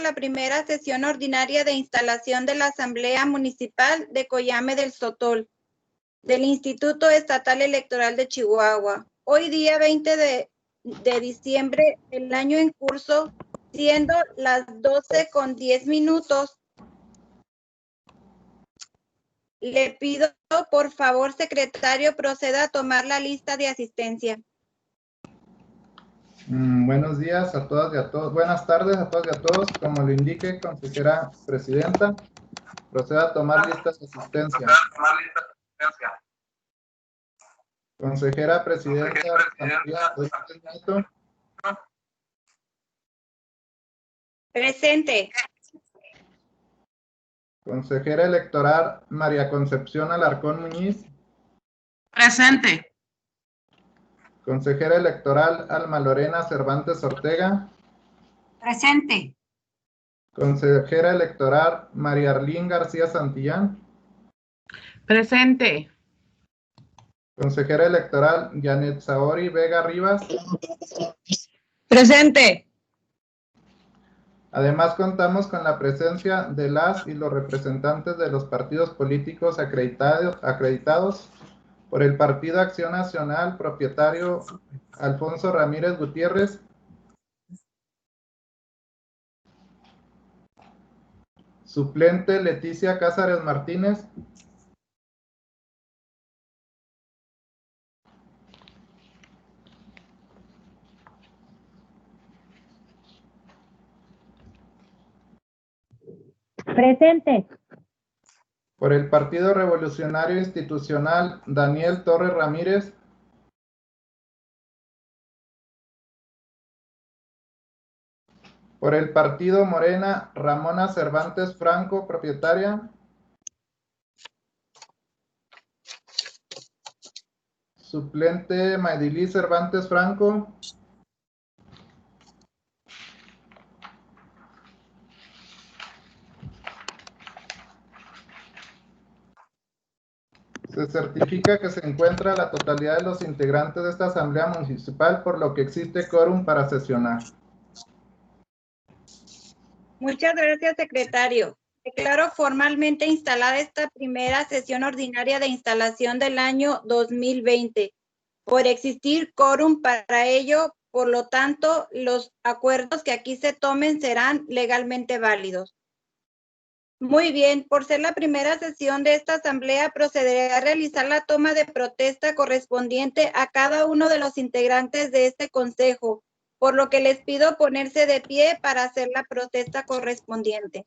la primera sesión ordinaria de instalación de la Asamblea Municipal de Coyame del Sotol, del Instituto Estatal Electoral de Chihuahua. Hoy día 20 de diciembre, el año en curso, siendo las 12:10. Le pido, por favor, secretario, proceda a tomar la lista de asistencia. Buenos días a todas y a todos. Buenas tardes a todas y a todos. Como lo indique, consejera presidenta, proceda a tomar listas de asistencia. Consejera presidenta, Nieto. Presente. Consejera electoral María Concepción Alarcón Muñiz. Presente. Consejera electoral Alma Lorena Cervantes Ortega. Presente. Consejera electoral María Arlín García Santillán. Presente. Consejera electoral Janet Saori Vega Rivas. Presente. Además, contamos con la presencia de las y los representantes de los partidos políticos acreditados por el Partido Acción Nacional, propietario Alfonso Ramírez Gutiérrez. Suplente Leticia Cázares Martínez. Presente. Por el Partido Revolucionario Institucional, Daniel Torres Ramírez. Por el Partido Morena, Ramona Cervantes Franco, propietaria. Suplente Maidilí Cervantes Franco. Se certifica que se encuentra la totalidad de los integrantes de esta Asamblea Municipal, por lo que existe quórum para sesionar. Muchas gracias, secretario. Declaro formalmente instalada esta primera sesión ordinaria de instalación del año 2020. Por existir quórum para ello, por lo tanto, los acuerdos que aquí se tomen serán legalmente válidos. Muy bien, por ser la primera sesión de esta asamblea, procederé a realizar la toma de protesta correspondiente a cada uno de los integrantes de este consejo, por lo que les pido ponerse de pie para hacer la protesta correspondiente.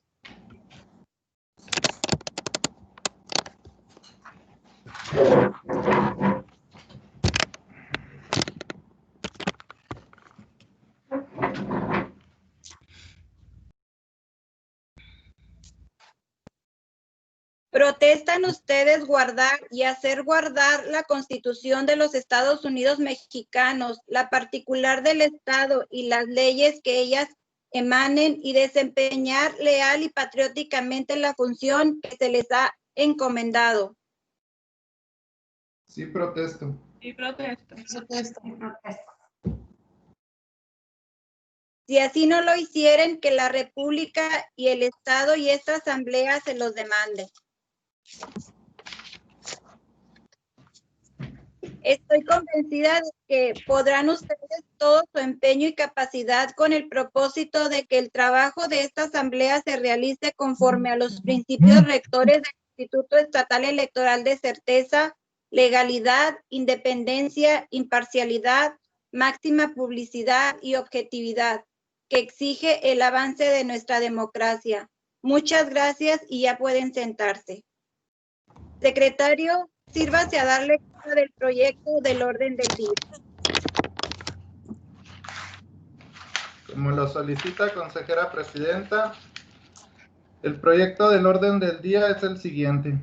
¿Protestan ustedes guardar y hacer guardar la Constitución de los Estados Unidos mexicanos, la particular del Estado y las leyes que ellas emanen, y desempeñar leal y patrióticamente la función que se les ha encomendado? Sí, protesto. Sí, protesto. Si así no lo hicieren, que la República y el Estado y esta asamblea se los demanden. Estoy convencida de que podrán ustedes todo su empeño y capacidad con el propósito de que el trabajo de esta asamblea se realice conforme a los principios rectores del Instituto Estatal Electoral de certeza, legalidad, independencia, imparcialidad, máxima publicidad y objetividad, que exige el avance de nuestra democracia. Muchas gracias y ya pueden sentarse. Secretario, sírvase a dar lectura del proyecto del orden del día. Como lo solicita consejera presidenta, el proyecto del orden del día es el siguiente.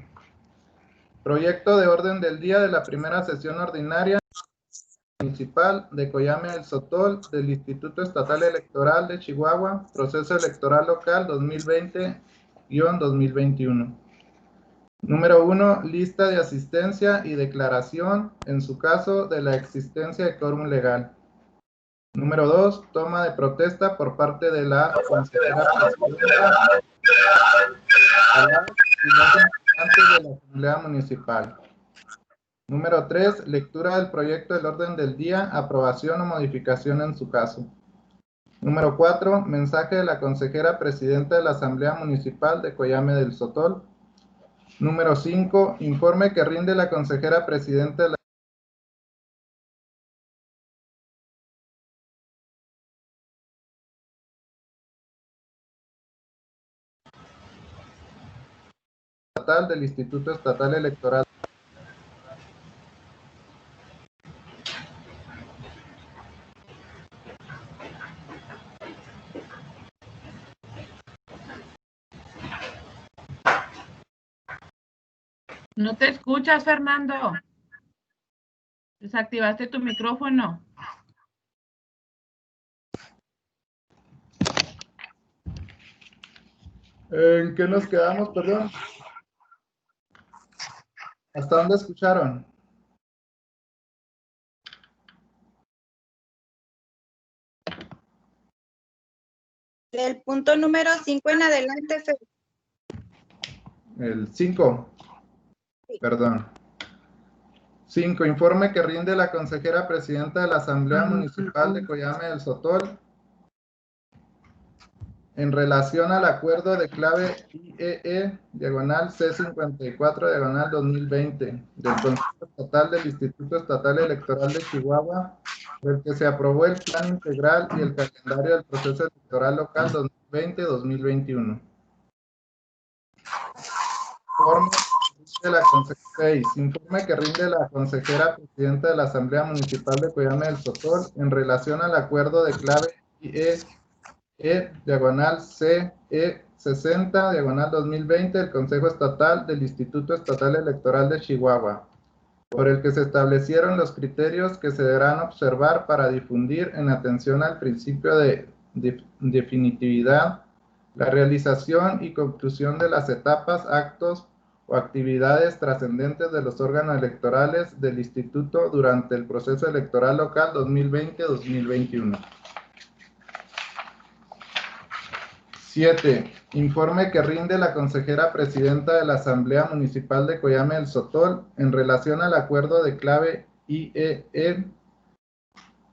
Proyecto de orden del día de la primera sesión ordinaria municipal de Coyame del Sotol del Instituto Estatal Electoral de Chihuahua, proceso electoral local 2020-2021. Número 1, lista de asistencia y declaración, en su caso, de la existencia de quórum legal. Número 2, toma de protesta por parte de la consejera presidenta y los integrantes de la Asamblea Municipal. Número 3, lectura del proyecto del orden del día, aprobación o modificación en su caso. Número 4, mensaje de la consejera presidenta de la Asamblea Municipal de Coyame del Sotol. Número 5, informe que rinde la consejera presidenta de la Estatal del Instituto Estatal Electoral. No te escuchas, Fernando. Desactivaste tu micrófono. ¿En qué nos quedamos, perdón? ¿Hasta dónde escucharon? Del punto número 5 en adelante, Fer. El 5. Sí. Perdón. 5. Informe que rinde la consejera presidenta de la Asamblea Municipal de Coyame del Sotol en relación al acuerdo de clave IEE, diagonal C54, diagonal 2020, del Consejo Estatal del Instituto Estatal Electoral de Chihuahua, por el que se aprobó el Plan Integral y el calendario del proceso electoral local 2020-2021. Informe que rinde la consejera presidenta de la Asamblea Municipal de Coyame del Sotol en relación al acuerdo de clave IEE, diagonal CE60, diagonal 2020, del Consejo Estatal del Instituto Estatal Electoral de Chihuahua, por el que se establecieron los criterios que se deberán observar para difundir, en atención al principio de definitividad, la realización y conclusión de las etapas, actos o actividades trascendentes de los órganos electorales del Instituto durante el proceso electoral local 2020-2021. 7. Informe que rinde la consejera presidenta de la Asamblea Municipal de Coyame del Sotol en relación al acuerdo de clave IEE,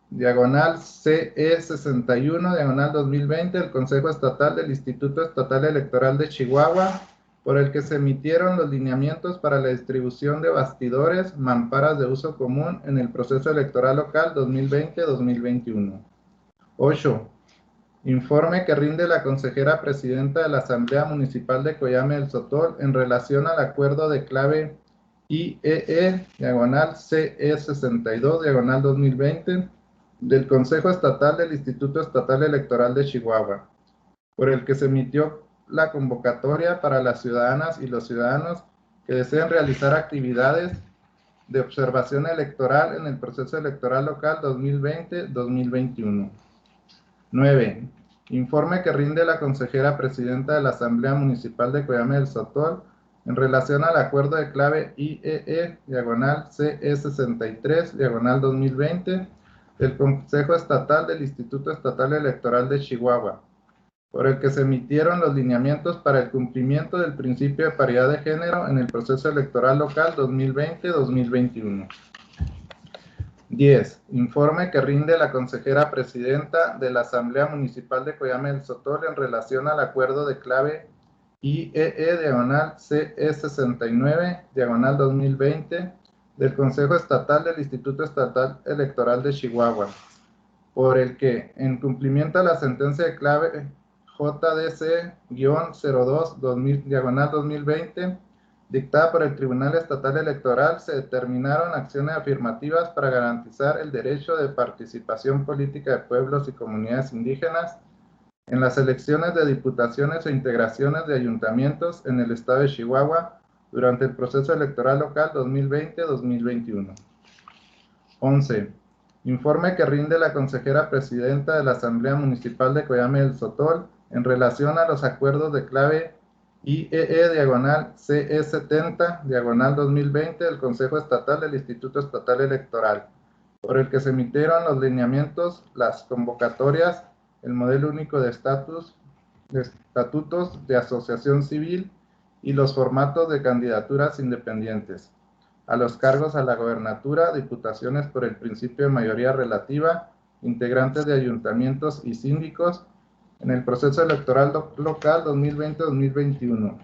diagonal CE61, diagonal 2020, del Consejo Estatal del Instituto Estatal Electoral de Chihuahua, por el que se emitieron los lineamientos para la distribución de bastidores, mamparas de uso común en el proceso electoral local 2020-2021. 8. Informe que rinde la consejera presidenta de la Asamblea Municipal de Coyame del Sotol en relación al acuerdo de clave IEE, diagonal CE62, diagonal 2020, del Consejo Estatal del Instituto Estatal Electoral de Chihuahua, por el que se emitió la convocatoria para las ciudadanas y los ciudadanos que deseen realizar actividades de observación electoral en el proceso electoral local 2020-2021. 9. Informe que rinde la consejera presidenta de la Asamblea Municipal de Coyame del Sotol en relación al acuerdo de clave IEE, diagonal CE63, diagonal 2020, del Consejo Estatal del Instituto Estatal Electoral de Chihuahua, por el que se emitieron los lineamientos para el cumplimiento del principio de paridad de género en el proceso electoral local 2020-2021. 10. Informe que rinde la consejera presidenta de la Asamblea Municipal de Coyame del Sotol en relación al acuerdo de clave IEE, diagonal CE69, diagonal 2020, del Consejo Estatal del Instituto Estatal Electoral de Chihuahua, por el que, en cumplimiento a la sentencia de clave JDC-02, diagonal 2020, dictada por el Tribunal Estatal Electoral, se determinaron acciones afirmativas para garantizar el derecho de participación política de pueblos y comunidades indígenas en las elecciones de diputaciones o integraciones de ayuntamientos en el estado de Chihuahua durante el proceso electoral local 2020-2021. 11. Informe que rinde la consejera presidenta de la Asamblea Municipal de Coyame del Sotol en relación a los acuerdos de clave IEE, diagonal CE70, diagonal 2020, del Consejo Estatal del Instituto Estatal Electoral, por el que se emitieron los lineamientos, las convocatorias, el modelo único de estatutos de asociación civil y los formatos de candidaturas independientes a los cargos a la gobernatura, diputaciones por el principio de mayoría relativa, integrantes de ayuntamientos y síndicos en el proceso electoral local 2020-2021.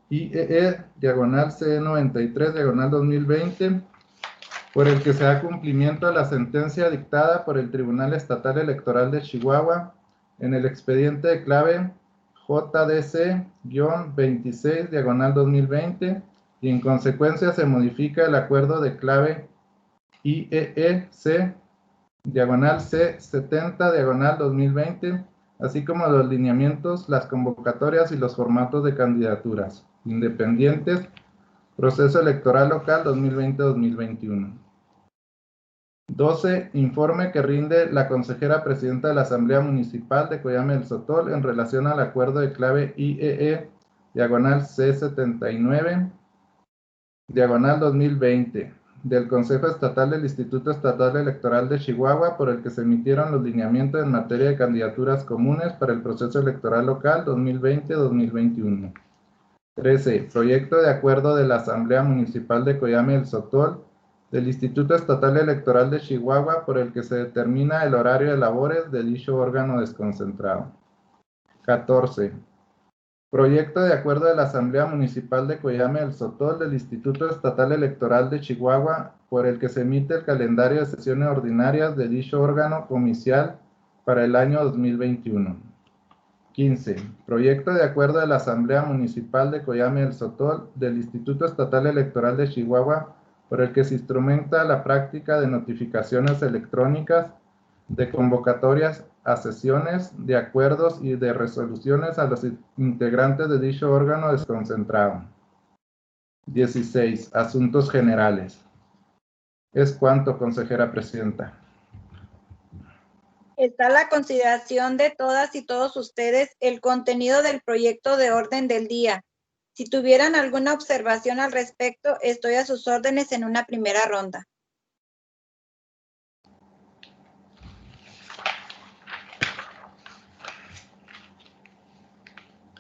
IEE, diagonal C93, diagonal 2020, por el que se da cumplimiento a la sentencia dictada por el Tribunal Estatal Electoral de Chihuahua en el expediente de clave JDC-26, diagonal 2020, y en consecuencia se modifica el acuerdo de clave IEEC, diagonal C70, diagonal 2020, así como los lineamientos, las convocatorias y los formatos de candidaturas independientes, proceso electoral local 2020-2021. 12. Informe que rinde la consejera presidenta de la Asamblea Municipal de Coyame del Sotol en relación al acuerdo de clave IEE, diagonal C79, diagonal 2020, del Consejo Estatal del Instituto Estatal Electoral de Chihuahua, por el que se emitieron los lineamientos en materia de candidaturas comunes para el proceso electoral local 2020-2021. 13. Proyecto de acuerdo de la Asamblea Municipal de Coyame del Sotol, del Instituto Estatal Electoral de Chihuahua, por el que se determina el horario de labores de dicho órgano desconcentrado. 14. Proyecto de acuerdo de la Asamblea Municipal de Coyame del Sotol, del Instituto Estatal Electoral de Chihuahua, por el que se emite el calendario de sesiones ordinarias de dicho órgano comicial para el año 2021. 15. Proyecto de acuerdo de la Asamblea Municipal de Coyame del Sotol, del Instituto Estatal Electoral de Chihuahua, por el que se instrumenta la práctica de notificaciones electrónicas, de convocatorias a sesiones, de acuerdos y de resoluciones a los integrantes de dicho órgano desconcentrado. 16. Asuntos generales. Es cuanto, consejera presidenta. Está a la consideración de todas y todos ustedes el contenido del proyecto de orden del día. Si tuvieran alguna observación al respecto, estoy a sus órdenes en una primera ronda.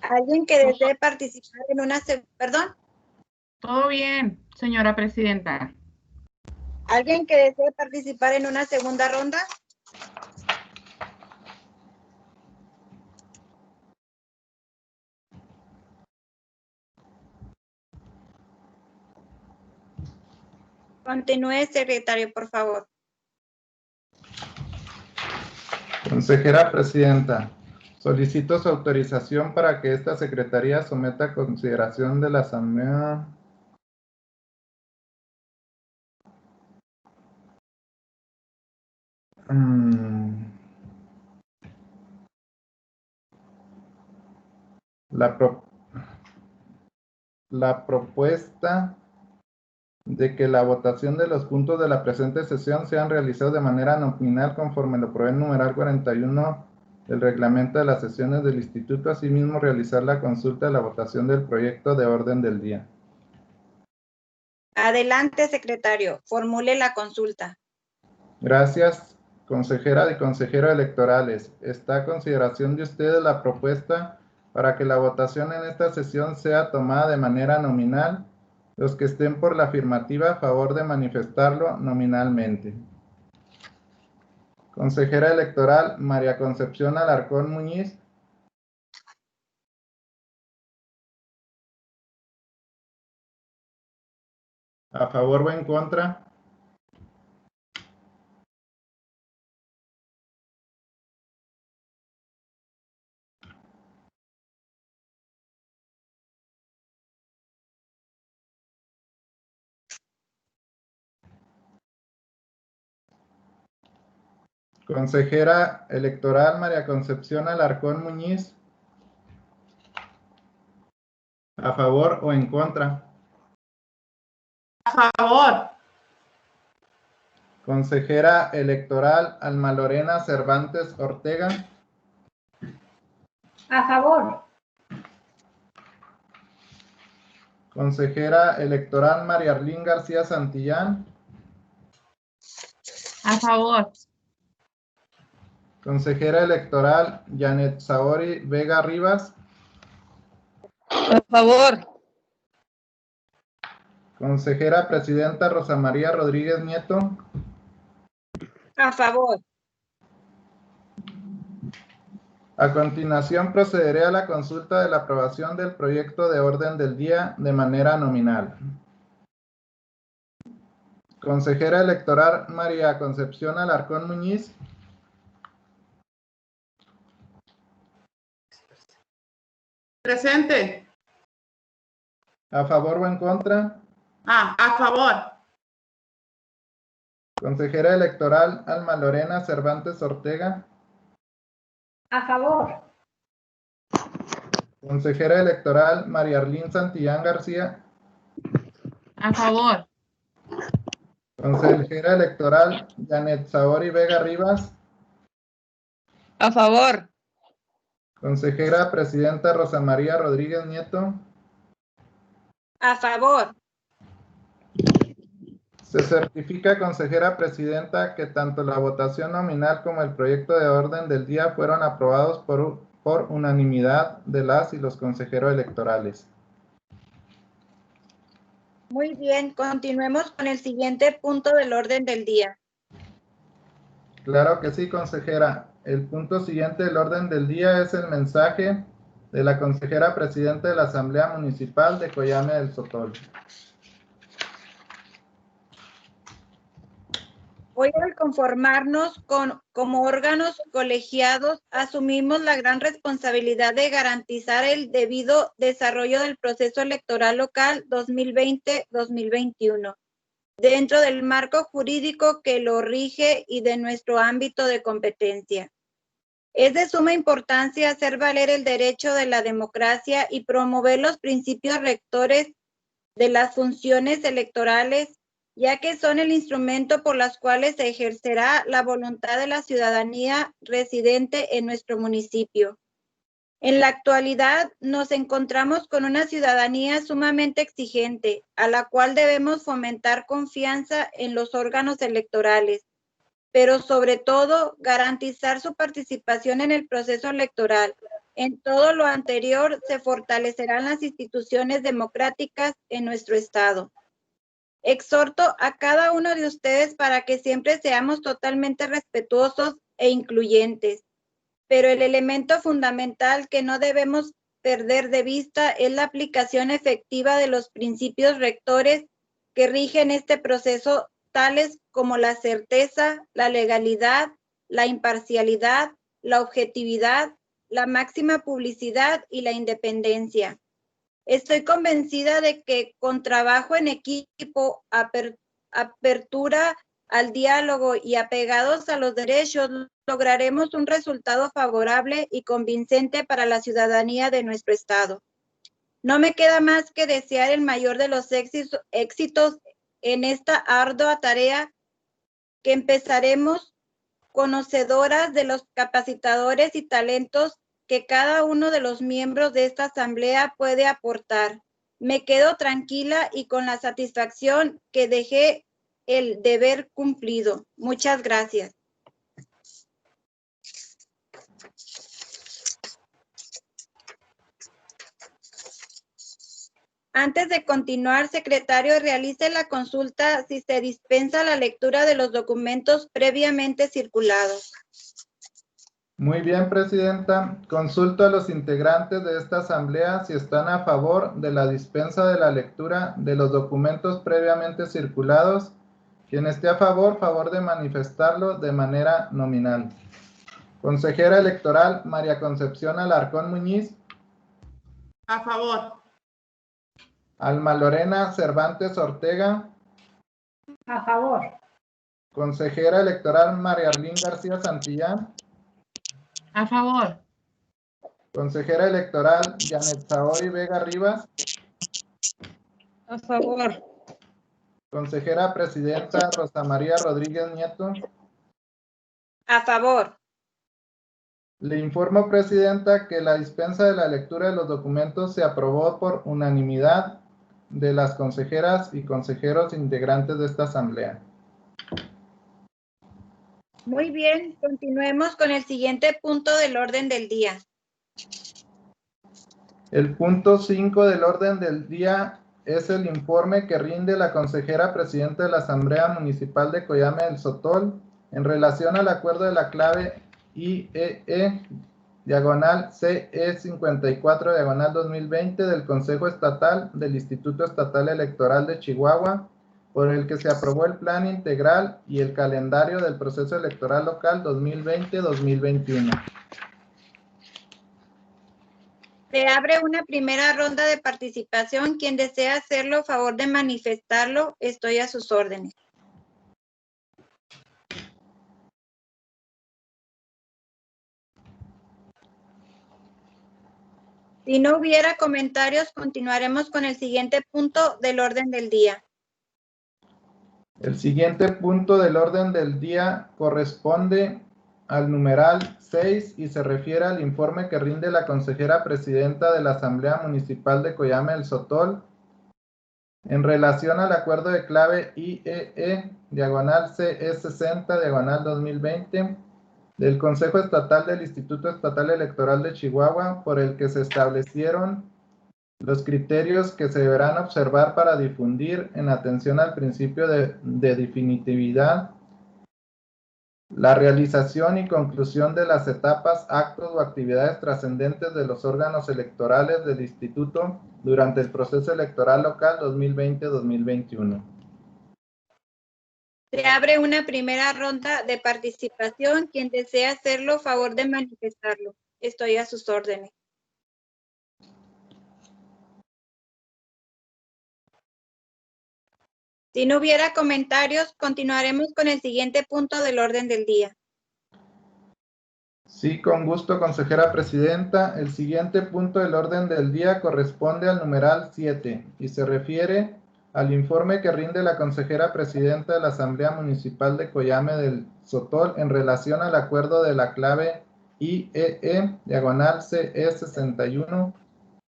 ¿Alguien que desee participar en una... Perdón? Todo bien, señora presidenta. ¿Alguien que desee participar en una segunda ronda? Continúe, secretario, por favor. Consejera presidenta, solicito su autorización para que esta secretaría someta a consideración de la Asamblea la propuesta de que la votación de los puntos de la presente sesión sean realizados de manera nominal conforme lo provee el numeral 41 del reglamento de las sesiones del Instituto, asimismo realizar la consulta de la votación del proyecto de orden del día. Adelante, secretario, formule la consulta. Gracias, consejera y consejero electorales. Está a consideración de ustedes la propuesta para que la votación en esta sesión sea tomada de manera nominal. Los que estén por la afirmativa, a favor de manifestarlo nominalmente. Consejera electoral María Concepción Alarcón Muñiz. ¿A favor o en contra? Consejera electoral María Concepción Alarcón Muñiz. ¿A favor o en contra? A favor. Consejera electoral Alma Lorena Cervantes Ortega. A favor. Consejera electoral María Arlín García Santillán. A favor. Consejera electoral Janet Saori Vega Rivas. A favor. Consejera presidenta Rosa María Rodríguez Nieto. A favor. A continuación procederé a la consulta de la aprobación del proyecto de orden del día de manera nominal. Consejera electoral María Concepción Alarcón Muñiz. Presente. ¿A favor o en contra? A favor. Consejera electoral Alma Lorena Cervantes Ortega. A favor. Consejera electoral María Arlín Santillán García. A favor. Consejera electoral Janet Saori Vega Rivas. A favor. Consejera presidenta Rosa María Rodríguez Nieto. A favor. Se certifica, consejera presidenta, que tanto la votación nominal como el proyecto de orden del día fueron aprobados por unanimidad de las y los consejeros electorales. Muy bien, continuemos con el siguiente punto del orden del día. Claro que sí, consejera. El punto siguiente del orden del día es el mensaje de la consejera presidenta de la Asamblea Municipal de Coyame del Sotol. Hoy, al conformarnos como órganos colegiados, asumimos la gran responsabilidad de garantizar el debido desarrollo del proceso electoral local 2020-2021, dentro del marco jurídico que lo rige y de nuestro ámbito de competencia. Es de suma importancia hacer valer el derecho de la democracia y promover los principios rectores de las funciones electorales, ya que son el instrumento por los cuales se ejercerá la voluntad de la ciudadanía residente en nuestro municipio. En la actualidad nos encontramos con una ciudadanía sumamente exigente, a la cual debemos fomentar confianza en los órganos electorales, pero sobre todo garantizar su participación en el proceso electoral. En todo lo anterior se fortalecerán las instituciones democráticas en nuestro estado. Exhorto a cada uno de ustedes para que siempre seamos totalmente respetuosos e incluyentes, pero el elemento fundamental que no debemos perder de vista es la aplicación efectiva de los principios rectores que rigen este proceso, tales como la certeza, la legalidad, la imparcialidad, la objetividad, la máxima publicidad y la independencia. Estoy convencida de que con trabajo en equipo, apertura al diálogo y apegados a los derechos, lograremos un resultado favorable y convincente para la ciudadanía de nuestro estado. No me queda más que desear el mayor de los éxitos en esta ardua tarea que empezaremos, conocedoras de los capacitadores y talentos que cada uno de los miembros de esta asamblea puede aportar. Me quedo tranquila y con la satisfacción que dejé el deber cumplido. Muchas gracias. Antes de continuar, secretario, realice la consulta si se dispensa la lectura de los documentos previamente circulados. Muy bien, presidenta. Consulto a los integrantes de esta asamblea si están a favor de la dispensa de la lectura de los documentos previamente circulados. Quien esté a favor de manifestarlo de manera nominal. Consejera electoral María Concepción Alarcón Muñiz. A favor. Alma Lorena Cervantes Ortega. A favor. Consejera electoral María Arlín García Santillán. A favor. Consejera electoral Janet Saori Vega Rivas. A favor. Consejera presidenta Rosa María Rodríguez Nieto. A favor. Le informo, presidenta, que la dispensa de la lectura de los documentos se aprobó por unanimidad de las consejeras y consejeros integrantes de esta asamblea. Muy bien, continuemos con el siguiente punto del orden del día. El punto 5 del orden del día es el informe que rinde la consejera presidenta de la Asamblea Municipal de Coyame del Sotol en relación al acuerdo de la clave IEE diagonal CE 54 diagonal 2020 del Consejo Estatal del Instituto Estatal Electoral de Chihuahua, por el que se aprobó el plan integral y el calendario del proceso electoral local 2020-2021. Se abre una primera ronda de participación. Quien desea hacerlo, favor de manifestarlo. Estoy a sus órdenes. Si no hubiera comentarios, continuaremos con el siguiente punto del orden del día. El siguiente punto del orden del día corresponde al numeral 6 y se refiere al informe que rinde la consejera presidenta de la Asamblea Municipal de Coyame del Sotol en relación al acuerdo de clave IEE diagonal CE 60 diagonal 2020 del Consejo Estatal del Instituto Estatal Electoral de Chihuahua, por el que se establecieron los criterios que se deberán observar para difundir, en atención al principio de definitividad, la realización y conclusión de las etapas, actos o actividades trascendentes de los órganos electorales del Instituto durante el proceso electoral local 2020-2021. Se abre una primera ronda de participación. Quien desea hacerlo, favor de manifestarlo. Estoy a sus órdenes. Si no hubiera comentarios, continuaremos con el siguiente punto del orden del día. Sí, con gusto, consejera presidenta. El siguiente punto del orden del día corresponde al numeral 7 y se refiere al informe que rinde la consejera presidenta de la Asamblea Municipal de Coyame del Sotol en relación al acuerdo de la clave IEE diagonal CE 61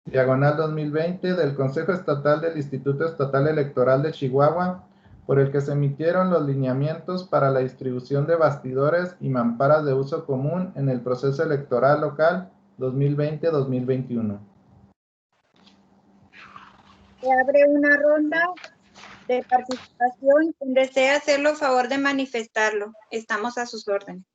diagonal 2020 del Consejo Estatal del Instituto Estatal Electoral de Chihuahua, por el que se emitieron los lineamientos para la distribución de bastidores y mamparas de uso común en el proceso electoral local 2020-2021. Se abre una ronda de participación. Quien desea hacerlo, favor de manifestarlo. Estamos a sus órdenes.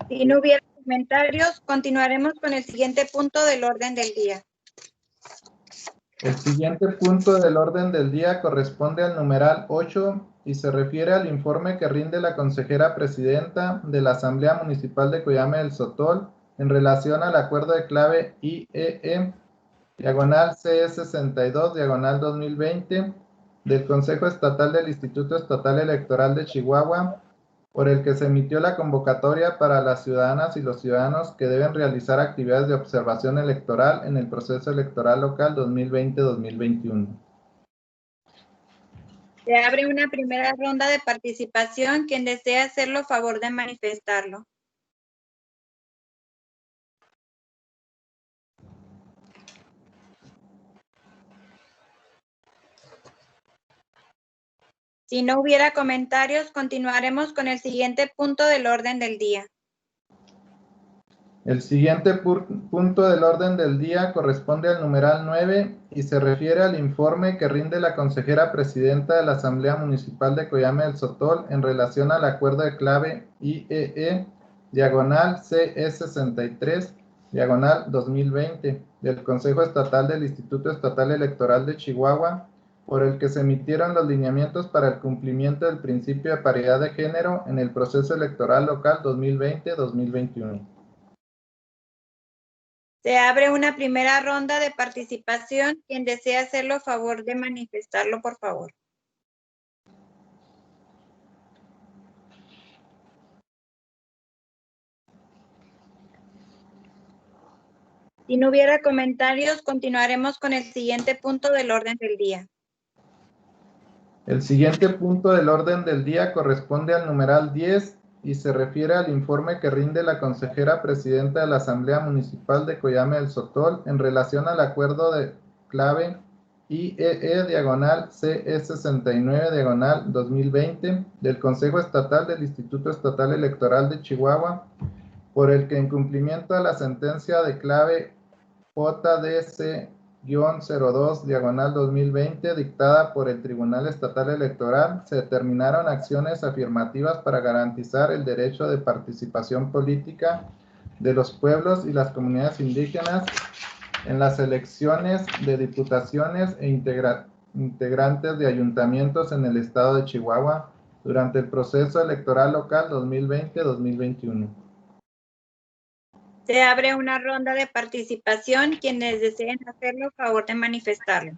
Si no hubiera comentarios, continuaremos con el siguiente punto del orden del día. El siguiente punto del orden del día corresponde al numeral 8 y se refiere al informe que rinde la consejera presidenta de la Asamblea Municipal de Coyame del Sotol en relación al acuerdo de clave IEE diagonal CE 62 diagonal 2020 del Consejo Estatal del Instituto Estatal Electoral de Chihuahua, por el que se emitió la convocatoria para las ciudadanas y los ciudadanos que deben realizar actividades de observación electoral en el proceso electoral local 2020-2021. Se abre una primera ronda de participación. Quien desea hacerlo, favor de manifestarlo. Si no hubiera comentarios, continuaremos con el siguiente punto del orden del día. El siguiente punto del orden del día corresponde al numeral 9 y se refiere al informe que rinde la consejera presidenta de la Asamblea Municipal de Coyame del Sotol en relación al acuerdo de clave IEE diagonal CE 63 diagonal 2020 del Consejo Estatal del Instituto Estatal Electoral de Chihuahua, por el que se emitieron los lineamientos para el cumplimiento del principio de paridad de género en el proceso electoral local 2020-2021. Se abre una primera ronda de participación. Quien desea hacerlo, favor de manifestarlo, por favor. Si no hubiera comentarios, continuaremos con el siguiente punto del orden del día. El siguiente punto del orden del día corresponde al numeral 10 y se refiere al informe que rinde la consejera presidenta de la Asamblea Municipal de Coyame del Sotol en relación al acuerdo de clave IEE diagonal CS69 diagonal 2020 del Consejo Estatal del Instituto Estatal Electoral de Chihuahua, por el que en cumplimiento a la sentencia de clave JDC-02 diagonal 2020 dictada por el Tribunal Estatal Electoral, se determinaron acciones afirmativas para garantizar el derecho de participación política de los pueblos y las comunidades indígenas en las elecciones de diputaciones e integrantes de ayuntamientos en el estado de Chihuahua durante el proceso electoral local 2020-2021. Se abre una ronda de participación. Quienes deseen hacerlo, favor de manifestarlo.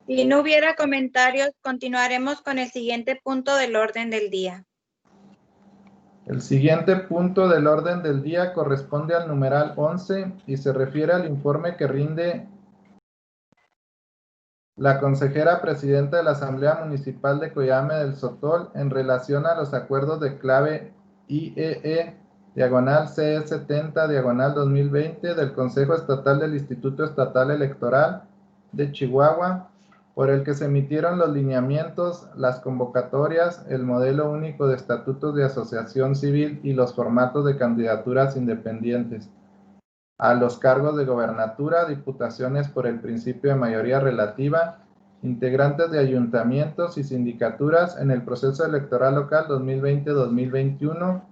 Si no hubiera comentarios, continuaremos con el siguiente punto del orden del día. El siguiente punto del orden del día corresponde al numeral 11 y se refiere al informe que rinde la consejera presidenta de la Asamblea Municipal de Coyame del Sotol en relación a los acuerdos de clave IEE diagonal CS70 diagonal 2020 del Consejo Estatal del Instituto Estatal Electoral de Chihuahua, por el que se emitieron los lineamientos, las convocatorias, el modelo único de estatutos de asociación civil y los formatos de candidaturas independientes a los cargos de gobernatura, diputaciones por el principio de mayoría relativa, integrantes de ayuntamientos y sindicaturas en el proceso electoral local 2020-2021,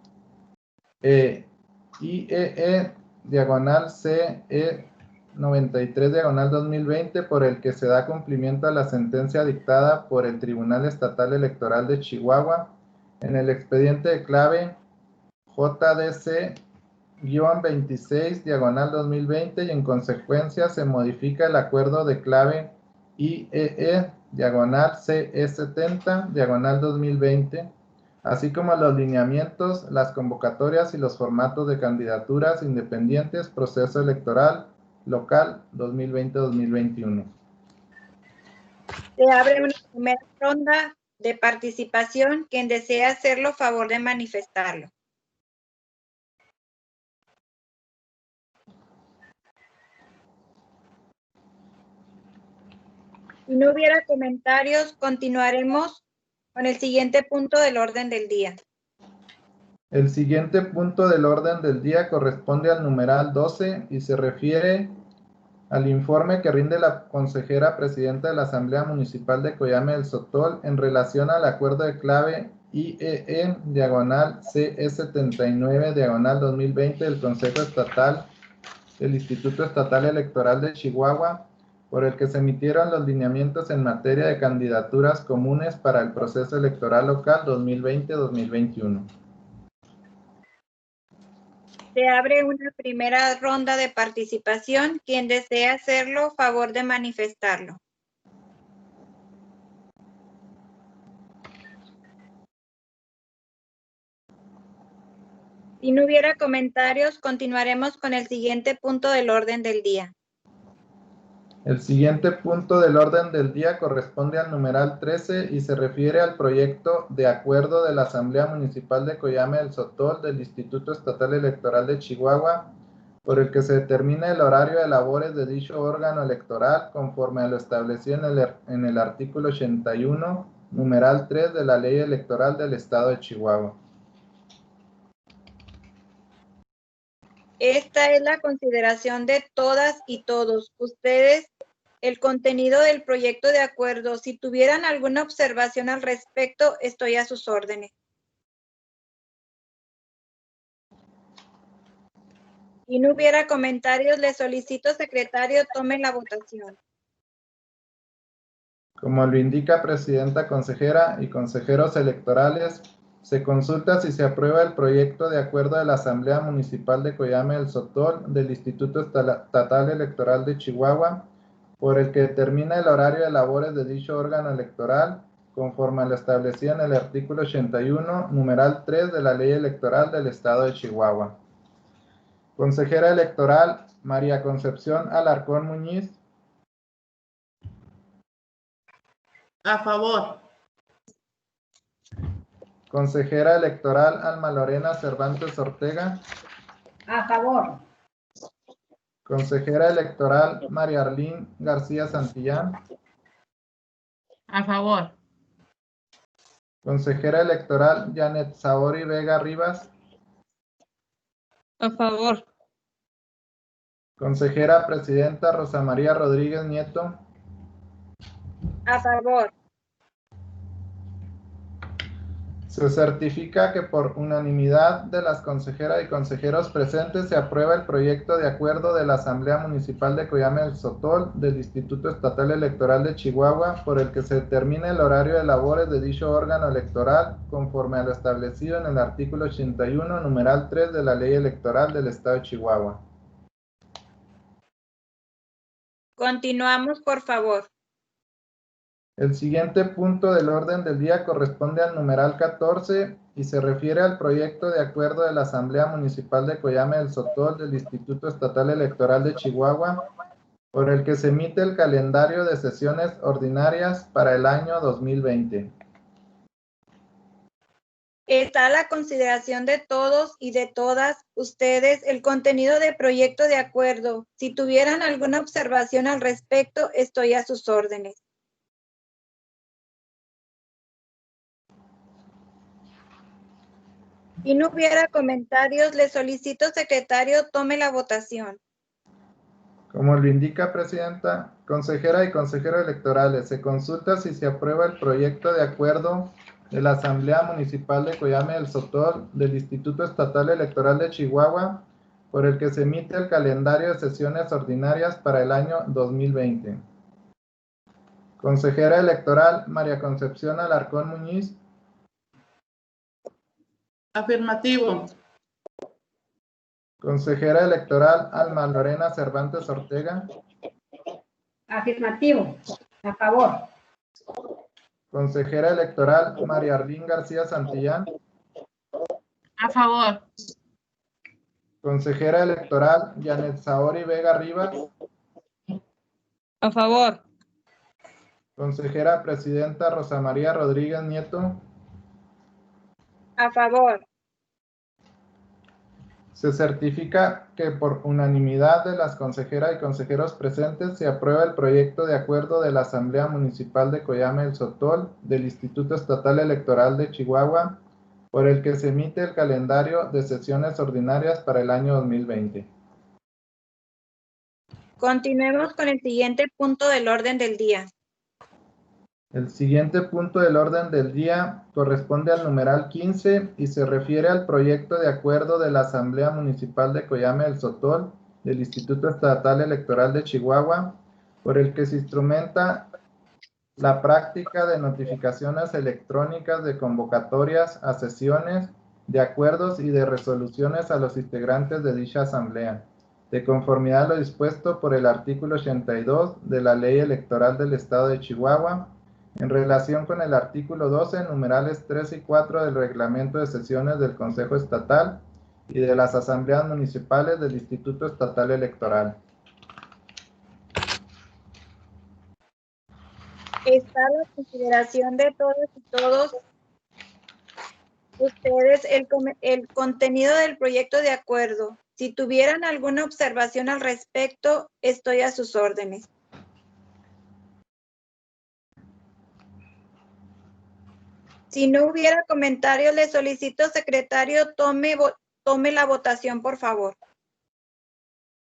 IEE diagonal CE 93 diagonal 2020, por el que se da cumplimiento a la sentencia dictada por el Tribunal Estatal Electoral de Chihuahua en el expediente de clave JDC-26 diagonal 2020 y en consecuencia se modifica el acuerdo de clave IEE diagonal CE70 diagonal 2020, así como los lineamientos, las convocatorias y los formatos de candidaturas independientes, proceso electoral local 2020-2021. Se abre una primera ronda de participación. Quien desea hacerlo, favor de manifestarlo. Si no hubiera comentarios, continuaremos con el siguiente punto del orden del día. El siguiente punto del orden del día corresponde al numeral 12 y se refiere al informe que rinde la consejera presidenta de la Asamblea Municipal de Coyame del Sotol en relación al acuerdo de clave IEE diagonal CE79 diagonal 2020 del Consejo Estatal del Instituto Estatal Electoral de Chihuahua, por el que se emitieron los lineamientos en materia de candidaturas comunes para el proceso electoral local 2020-2021. Se abre una primera ronda de participación. Quien desea hacerlo, favor de manifestarlo. Si no hubiera comentarios, continuaremos con el siguiente punto del orden del día. El siguiente punto del orden del día corresponde al numeral 13 y se refiere al proyecto de acuerdo de la Asamblea Municipal de Coyame del Sotol del Instituto Estatal Electoral de Chihuahua, por el que se determina el horario de labores de dicho órgano electoral conforme a lo establecido en el artículo 81, numeral 3 de la Ley Electoral del Estado de Chihuahua. Esta es la consideración de todas y todos ustedes. El contenido del proyecto de acuerdo. Si tuvieran alguna observación al respecto, estoy a sus órdenes. Si no hubiera comentarios, le solicito, secretario, tome la votación. Como lo indica presidenta consejera y consejeros electorales, se consulta si se aprueba el proyecto de acuerdo de la Asamblea Municipal de Coyame del Sotol del Instituto Estatal Electoral de Chihuahua, por el que determina el horario de labores de dicho órgano electoral, conforme a lo establecido en el artículo 81, numeral 3 de la Ley Electoral del Estado de Chihuahua. Consejera electoral María Concepción Alarcón Muñiz. A favor. Consejera electoral Alma Lorena Cervantes Ortega. A favor. Consejera electoral María Arlín García Santillán. A favor. Consejera electoral Janet Saori Vega Rivas. A favor. Consejera presidenta Rosa María Rodríguez Nieto. A favor. Se certifica que por unanimidad de las consejeras y consejeros presentes se aprueba el proyecto de acuerdo de la Asamblea Municipal de Coyame del Sotol del Instituto Estatal Electoral de Chihuahua por el que se determina el horario de labores de dicho órgano electoral conforme a lo establecido en el artículo 81, numeral 3 de la Ley Electoral del Estado de Chihuahua. Continuamos, por favor. El siguiente punto del orden del día corresponde al numeral 14 y se refiere al proyecto de acuerdo de la Asamblea Municipal de Coyame del Sotol del Instituto Estatal Electoral de Chihuahua, por el que se emite el calendario de sesiones ordinarias para el año 2020. Está a la consideración de todos y de todas ustedes el contenido del proyecto de acuerdo. Si tuvieran alguna observación al respecto, estoy a sus órdenes. Si no hubiera comentarios, le solicito, secretario, tome la votación. Como lo indica, Presidenta, consejera y consejero electorales, se consulta si se aprueba el proyecto de acuerdo de la Asamblea Municipal de Coyame del Sotol del Instituto Estatal Electoral de Chihuahua, por el que se emite el calendario de sesiones ordinarias para el año 2020. Consejera electoral María Concepción Alarcón Muñiz. Afirmativo. Consejera electoral Alma Lorena Cervantes Ortega. Afirmativo. A favor. Consejera electoral María Arlín García Santillán. A favor. Consejera electoral Janet Saori Vega Rivas. A favor. Consejera presidenta Rosa María Rodríguez Nieto. A favor. Se certifica que por unanimidad de las consejeras y consejeros presentes se aprueba el proyecto de acuerdo de la Asamblea Municipal de Coyame del Sotol del Instituto Estatal Electoral de Chihuahua, por el que se emite el calendario de sesiones ordinarias para el año 2020. Continuemos con el siguiente punto del orden del día. El siguiente punto del orden del día corresponde al numeral 15 y se refiere al proyecto de acuerdo de la Asamblea Municipal de Coyame del Sotol del Instituto Estatal Electoral de Chihuahua, por el que se instrumenta la práctica de notificaciones electrónicas de convocatorias a sesiones, de acuerdos y de resoluciones a los integrantes de dicha asamblea, de conformidad a lo dispuesto por el artículo 82 de la Ley Electoral del Estado de Chihuahua, en relación con el artículo 12, numerales 3 y 4 del Reglamento de Sesiones del Consejo Estatal y de las Asambleas Municipales del Instituto Estatal Electoral. Está a la consideración de todos y todos ustedes el contenido del proyecto de acuerdo. Si tuvieran alguna observación al respecto, estoy a sus órdenes. Si no hubiera comentarios, le solicito, secretario, tome la votación, por favor.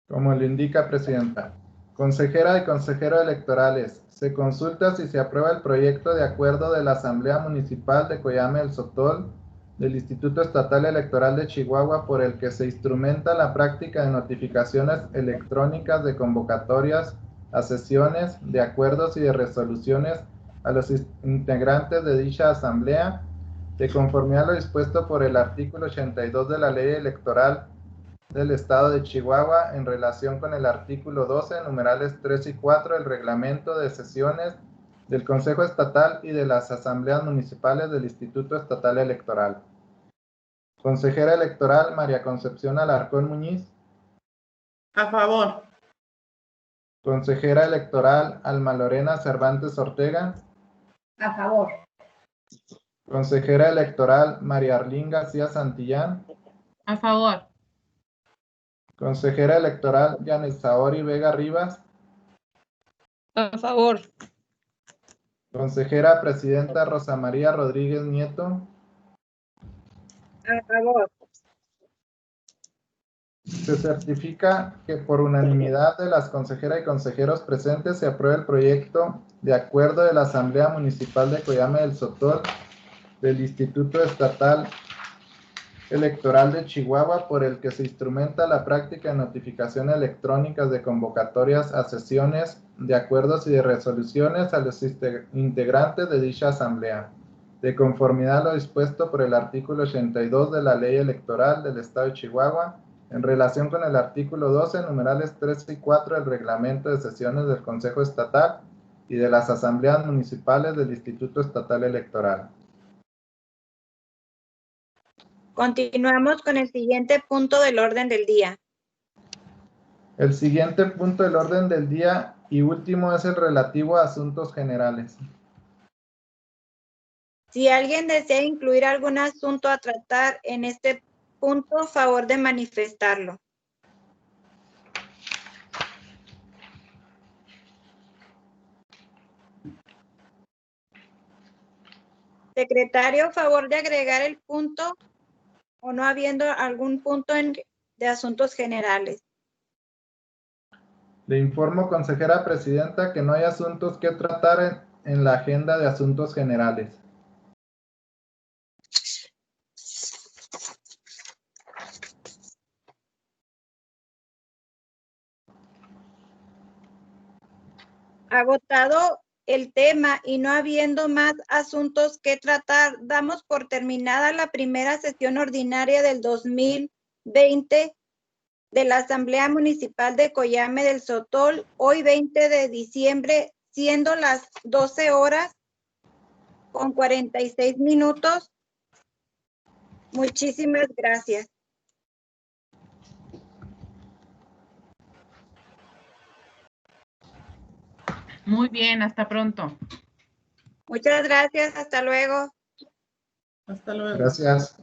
Como lo indica, Presidenta. Consejera y consejero electorales, se consulta si se aprueba el proyecto de acuerdo de la Asamblea Municipal de Coyame del Sotol del Instituto Estatal Electoral de Chihuahua, por el que se instrumenta la práctica de notificaciones electrónicas de convocatorias a sesiones, de acuerdos y de resoluciones a los integrantes de dicha asamblea, de conformidad a lo dispuesto por el artículo 82 de la Ley Electoral del Estado de Chihuahua, en relación con el artículo 12, numerales 3 y 4 del Reglamento de Sesiones del Consejo Estatal y de las Asambleas Municipales del Instituto Estatal Electoral. Consejera electoral María Concepción Alarcón Muñiz. A favor. Consejera electoral Alma Lorena Cervantes Ortega. A favor. Consejera electoral María Arlín García Santillán. A favor. Consejera electoral Yanet Saori Vega Rivas. A favor. Consejera presidenta Rosa María Rodríguez Nieto. A favor. Se certifica que por unanimidad de las consejeras y consejeros presentes se aprueba el proyecto de acuerdo de la Asamblea Municipal de Coyame del Sotol del Instituto Estatal Electoral de Chihuahua, por el que se instrumenta la práctica de notificación electrónicas de convocatorias a sesiones de acuerdos y de resoluciones a los integrantes de dicha asamblea, de conformidad a lo dispuesto por el artículo 82 de la Ley Electoral del Estado de Chihuahua, en relación con el artículo 12, numerales 3 y 4 del Reglamento de Sesiones del Consejo Estatal y de las Asambleas Municipales del Instituto Estatal Electoral. Continuamos con el siguiente punto del orden del día. El siguiente punto del orden del día y último es el relativo a asuntos generales. Si alguien desea incluir algún asunto a tratar en este punto, favor de manifestarlo. Secretario, favor de agregar el punto o no habiendo algún punto de asuntos generales. Le informo, consejera presidenta, que no hay asuntos que tratar en la agenda de asuntos generales. Agotado el tema y no habiendo más asuntos que tratar, damos por terminada la primera sesión ordinaria del 2020 de la Asamblea Municipal de Coyame del Sotol, hoy 20 de diciembre, siendo las 12 horas con 46 minutos. Muchísimas gracias. Muy bien, hasta pronto. Muchas gracias, hasta luego. Hasta luego. Gracias.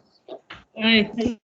Ay.